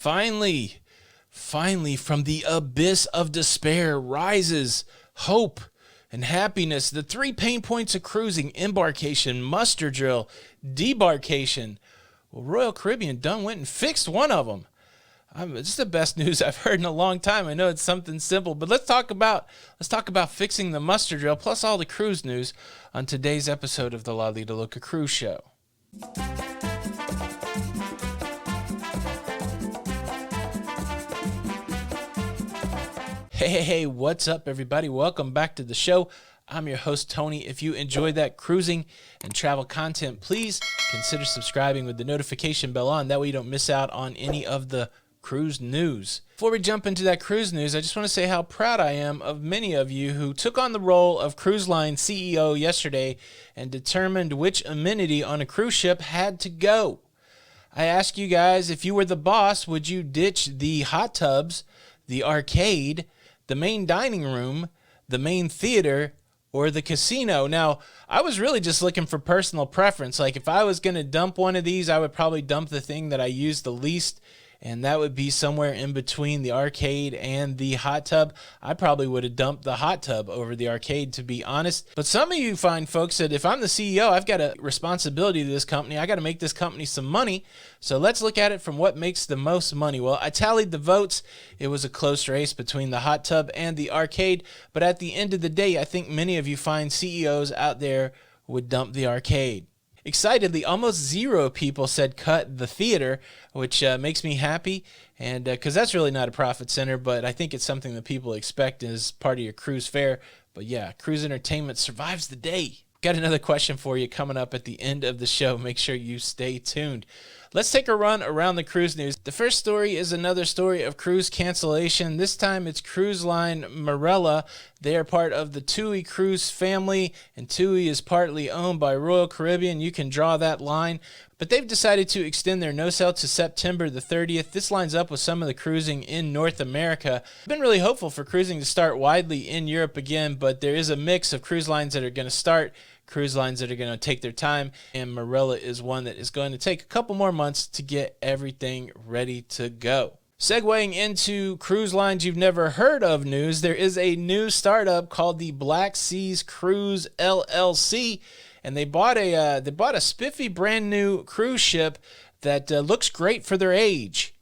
Finally, from the abyss of despair rises hope and happiness. The three pain points of cruising: embarkation, muster drill, debarkation. Well, Royal Caribbean done went and fixed one of them. It's the best news I've heard in a long time. I know it's something simple, but let's talk about fixing the muster drill plus all the cruise news on today's episode of the Lido Loca Cruise Show. Hey, what's up, everybody? Welcome back to the show. I'm your host, Tony. If you enjoy that cruising and travel content, please consider subscribing with the notification bell on. That way you don't miss out on any of the cruise news. Before we jump into that cruise news, I just want to say how proud I am of many of you who took on the role of cruise line CEO yesterday and determined which amenity on a cruise ship had to go. I asked you guys, if you were the boss, would you ditch the hot tubs, the arcade, the main dining room, the main theater, or the casino? Now, I was really just looking for personal preference. Like, if I was going to dump one of these, I would probably dump the thing that I use the least, and that would be somewhere in between the arcade and the hot tub. I probably would have dumped the hot tub over the arcade, to be honest. But some of you fine folks said, if I'm the CEO, I've got a responsibility to this company. I got to make this company some money. So let's look at it from what makes the most money. Well, I tallied the votes. It was a close race between the hot tub and the arcade. But at the end of the day, I think many of you fine CEOs out there would dump the arcade. Excitedly, almost zero people said cut the theater, which makes me happy, and because that's really not a profit center, but I think it's something that people expect as part of your cruise fare. But yeah, cruise entertainment survives the day. Got another question for you coming up at the end of the show. Make sure you stay tuned. Let's take a run around the cruise news. The first story is another story of cruise cancellation. This time it's cruise line Marella. They are part of the TUI cruise family, and TUI is partly owned by Royal Caribbean. You can draw that line. But they've decided to extend their no-sail to September the 30th. This lines up with some of the cruising in North America. I've been really hopeful for cruising to start widely in Europe again, but there is a mix of cruise lines that are going to start, cruise lines that are going to take their time, and Marella is one that is going to take a couple more months to get everything ready to go. Segueing into cruise lines you've never heard of news, there is a new startup called the Black Seas Cruise LLC, and they bought a spiffy brand new cruise ship that looks great for their age.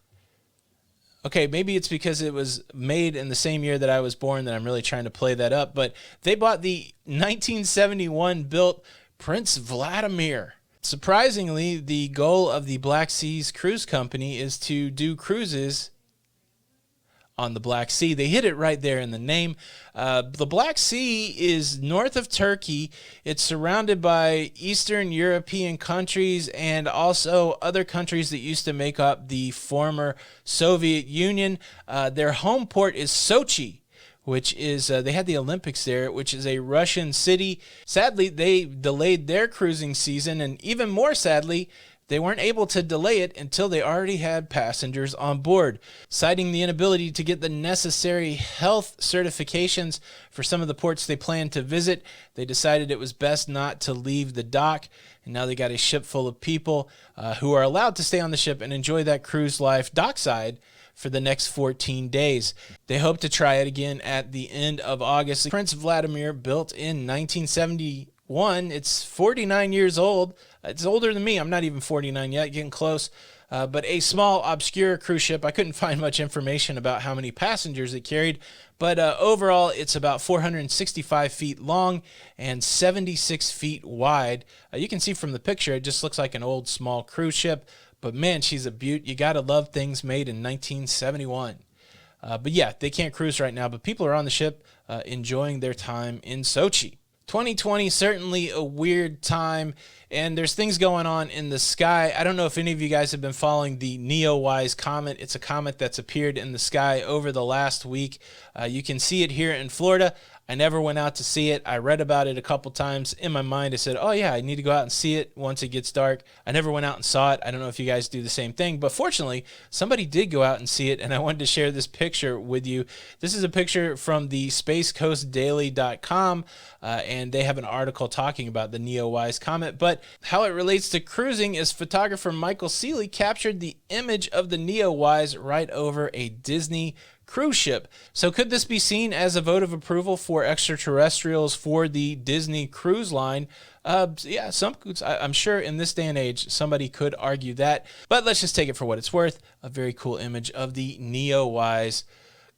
Okay, maybe it's because it was made in the same year that I was born that I'm really trying to play that up, but they bought the 1971 built Prince Vladimir. Surprisingly, the goal of the Black Seas Cruise Company is to do cruises on the Black Sea. They hit it right there in the name. The Black Sea is north of Turkey. It's surrounded by Eastern European countries and also other countries that used to make up the former Soviet Union. Their home port is Sochi, which is, they had the Olympics there, which is a Russian city. Sadly, they delayed their cruising season, and even more sadly, they weren't able to delay it until they already had passengers on board. Citing the inability to get the necessary health certifications for some of the ports they planned to visit, they decided it was best not to leave the dock. And now they got a ship full of people who are allowed to stay on the ship and enjoy that cruise life dockside for the next 14 days. They hope to try it again at the end of August. Prince Vladimir, built in 1971. It's 49 years old. It's older than me. I'm not even 49 yet, getting close. But a small, obscure cruise ship. I couldn't find much information about how many passengers it carried. But overall, it's about 465 feet long and 76 feet wide. You can see from the picture, it just looks like an old, small cruise ship. But man, she's a beaut. You got to love things made in 1971. But yeah, they can't cruise right now, but people are on the ship enjoying their time in Sochi. 2020, certainly a weird time, and there's things going on in the sky. I don't know if any of you guys have been following the Neowise comet. It's a comet that's appeared in the sky over the last week. You can see it here in Florida. I never went out to see it. I read about it a couple times. In my mind, I said, oh yeah, I need to go out and see it once it gets dark. I never went out and saw it. I don't know if you guys do the same thing, but fortunately, somebody did go out and see it, and I wanted to share this picture with you. This is a picture from the spacecoastdaily.com, and they have an article talking about the Neowise comet, but how it relates to cruising is photographer Michael Seeley captured the image of the Neowise right over a Disney cruise ship. So could this be seen as a vote of approval for extraterrestrials for the Disney cruise line? Yeah, I'm sure in this day and age, somebody could argue that, but let's just take it for what it's worth. A very cool image of the Neowise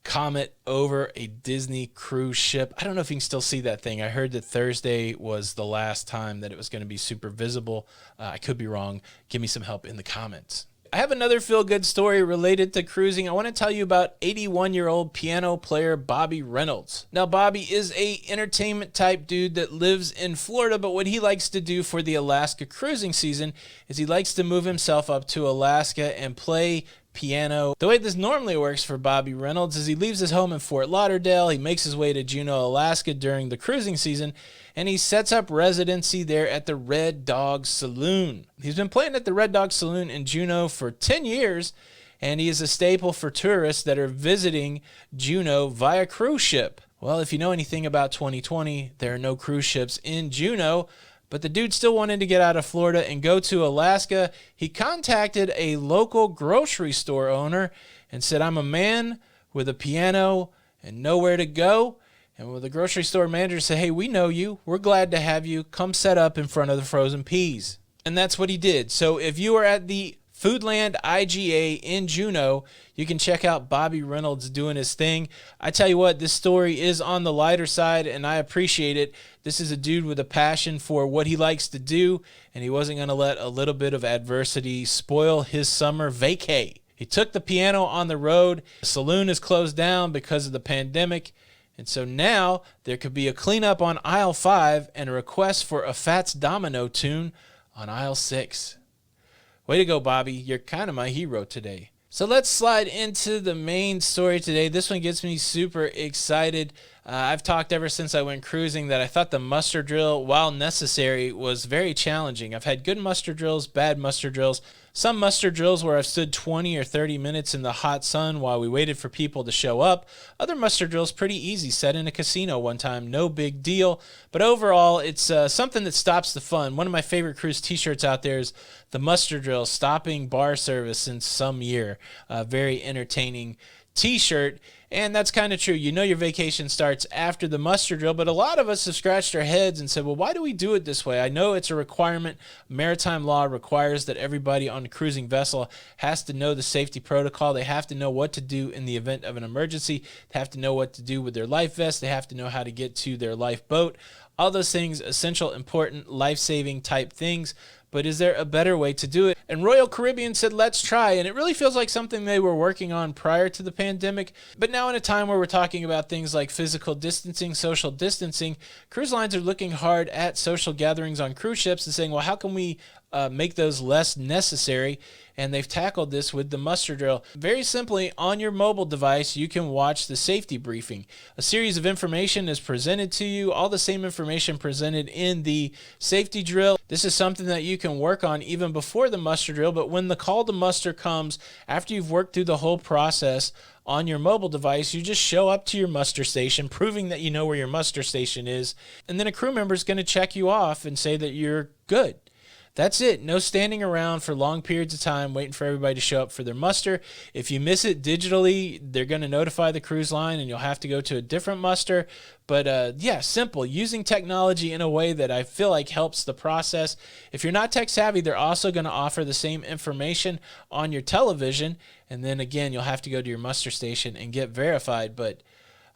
comet over a Disney cruise ship. I don't know if you can still see that thing. I heard that Thursday was the last time that it was going to be super visible. I could be wrong. Give me some help in the comments. I have another feel-good story related to cruising. I want to tell you about 81-year-old piano player Bobby Reynolds. Now, Bobby is a entertainment type dude that lives in Florida, but what he likes to do for the Alaska cruising season is he likes to move himself up to Alaska and play piano. The way this normally works for Bobby Reynolds is he leaves his home in Fort Lauderdale, he makes his way to Juneau, Alaska during the cruising season, and he sets up residency there at the Red Dog Saloon. He's been playing at the Red Dog Saloon in Juneau for 10 years, and he is a staple for tourists that are visiting Juneau via cruise ship. Well, if you know anything about 2020, there are no cruise ships in Juneau, but the dude still wanted to get out of Florida and go to Alaska. He contacted a local grocery store owner and said, I'm a man with a piano and nowhere to go. And when the grocery store manager said, hey, we know you. We're glad to have you. Come set up in front of the frozen peas. And that's what he did. So if you are at the Foodland IGA in Juneau, you can check out Bobby Reynolds doing his thing. I tell you what, this story is on the lighter side, and I appreciate it. This is a dude with a passion for what he likes to do, and he wasn't going to let a little bit of adversity spoil his summer vacay. He took the piano on the road. The saloon is closed down because of the pandemic, and so now there could be a cleanup on aisle 5 and a request for a Fats Domino tune on aisle 6. Way to go, Bobby. You're kind of my hero today. So let's slide into the main story today. This one gets me super excited. I've talked ever since I went cruising that I thought the muster drill, while necessary, was very challenging. I've had good muster drills, bad muster drills. Some muster drills where I've stood 20 or 30 minutes in the hot sun while we waited for people to show up. Other muster drills pretty easy. Set in a casino one time, no big deal. But overall, it's something that stops the fun. One of my favorite cruise t-shirts out there is the muster drill, stopping bar service since some year. Very entertaining t-shirt. And that's kind of true. You know your vacation starts after the muster drill, but a lot of us have scratched our heads and said, well, why do we do it this way? I know it's a requirement. Maritime law requires that everybody on a cruising vessel has to know the safety protocol. They have to know what to do in the event of an emergency. They have to know what to do with their life vest. They have to know how to get to their lifeboat. All those things, essential, important, life-saving type things. But is there a better way to do it? And Royal Caribbean said, let's try. And it really feels like something they were working on prior to the pandemic. But now in a time where we're talking about things like physical distancing, social distancing, cruise lines are looking hard at social gatherings on cruise ships and saying, well, how can we make those less necessary? And they've tackled this with the muster drill. Very simply, on your mobile device, you can watch the safety briefing. A series of information is presented to you, all the same information presented in the safety drill. This is something that you can work on even before the muster drill, but when the call to muster comes, after you've worked through the whole process on your mobile device, you just show up to your muster station, proving that you know where your muster station is, and then a crew member is going to check you off and say that you're good. That's it. No standing around for long periods of time waiting for everybody to show up for their muster. If you miss it digitally, they're going to notify the cruise line and you'll have to go to a different muster. But yeah, simple. Using technology in a way that I feel like helps the process. If you're not tech savvy, they're also going to offer the same information on your television. And then again, you'll have to go to your muster station and get verified. But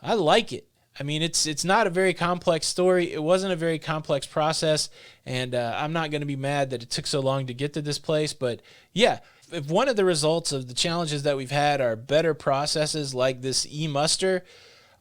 I like it. I mean, it's not a very complex story. It wasn't a very complex process, and I'm not going to be mad that it took so long to get to this place. But yeah, if one of the results of the challenges that we've had are better processes like this e-muster,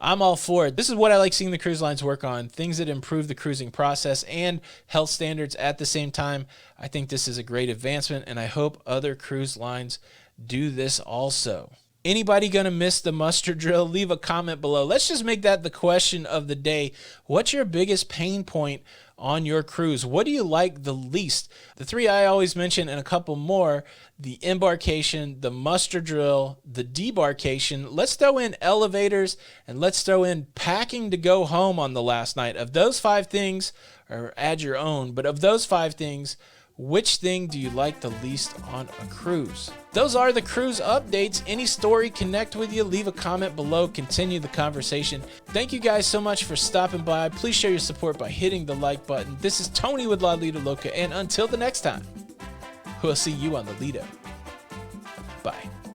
I'm all for it. This is what I like seeing the cruise lines work on, things that improve the cruising process and health standards at the same time. I think this is a great advancement, and I hope other cruise lines do this also. Anybody going to miss the muster drill? Leave a comment below. Let's just make that the question of the day. What's your biggest pain point on your cruise? What do you like the least? The three I always mention and a couple more: the embarkation, the muster drill, the debarkation. Let's throw in elevators, and let's throw in packing to go home on the last night. Of those 5 things, or add your own, but of those 5 things, which thing do you like the least on a cruise? Those are the cruise updates. Any story connect with you, leave a comment below, continue the conversation. Thank you guys so much for stopping by. Please show your support by hitting the like button. This is Tony with Lido Loca, and until the next time, we'll see you on the Lido. Bye.